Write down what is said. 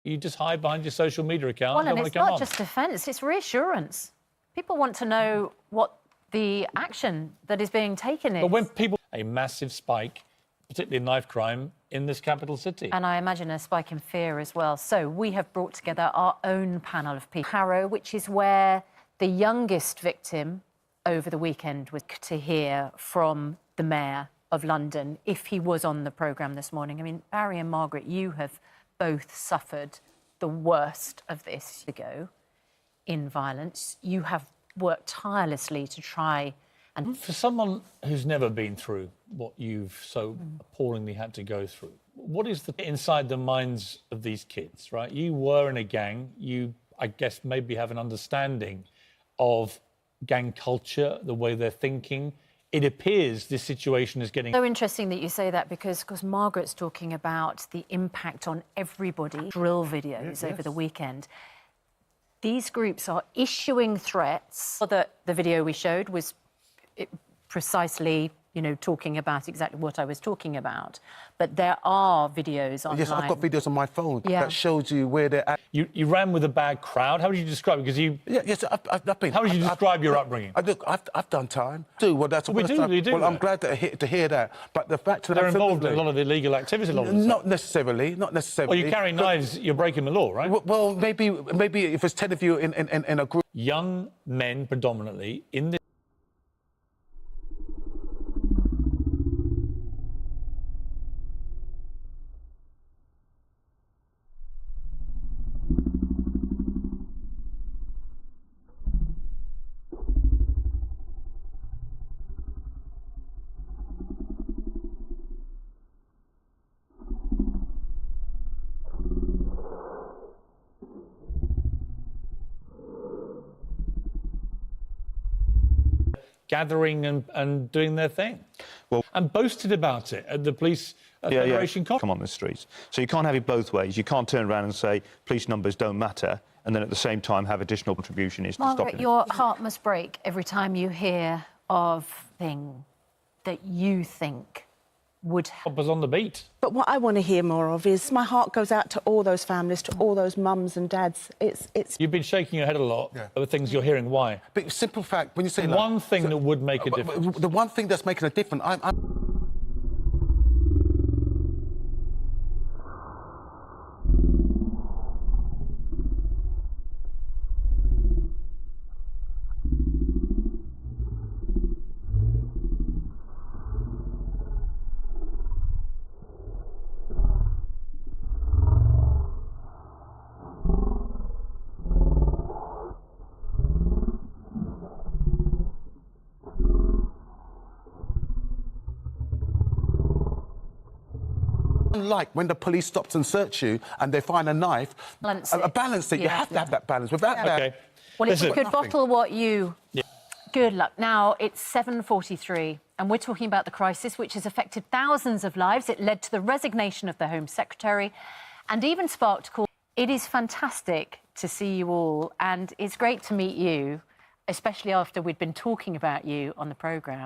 You just hide behind your social media account. Well, and it's not just defence, it's reassurance. People want to know what the action that is being taken is. But when people... A massive spike, particularly in knife crime, in this capital city. And I imagine a spike in fear as well. So we have brought together our own panel of people. Harrow, which is where the youngest victim over the weekend was to hear from the Mayor of London if he was on the programme this morning. I mean, Barry and Margaret, you have both suffered the worst of this ago in violence. You have worked tirelessly to try and... For someone who's never been through what you've so appallingly had to go through, what is inside the minds of these kids, right? You were in a gang. You, I guess, maybe have an understanding of gang culture, the way they're thinking. It appears this situation is getting... So interesting that you say that because, of course, Margaret's talking about the impact on everybody. Drill videos over the weekend. These groups are issuing threats. The video we showed was precisely, you know, talking about exactly what I was talking about. But there are videos online. Yes, I've got videos on my phone that shows you where they're at. You ran with a bad crowd. How would you describe it? Because you... Yes, I've been... How would you describe your upbringing? I've done time. Well, that's we do. Well, I'm glad to hear that. But the fact that they're involved in a lot of illegal activity. Not necessarily. Well, you carry knives, you're breaking the law, right? Well, maybe if there's 10 of you in a group. Young men, predominantly, in this... gathering and doing their thing. Well, and boasted about it at the police Federation conference. Come on the streets. So you can't have it both ways. You can't turn around and say police numbers don't matter and then at the same time have additional contribution is to stop it. Margaret, your heart must break every time you hear of thing that you think would help us on the beat. But what I want to hear more of is my heart goes out to all those families, to all those mums and dads. It's... You've been shaking your head a lot over things you're hearing. Why? But simple fact, when you say... One thing that would make a difference. The one thing that's making a difference... Unlike when the police stops and search you and they find a knife, balance it. You have to have that balance. Without that... Well, if you could bottle what you... Good luck. Now, it's 7:43, and we're talking about the crisis which has affected thousands of lives. It led to the resignation of the Home Secretary and even sparked calls. It is fantastic to see you all, and it's great to meet you, especially after we'd been talking about you on the programme.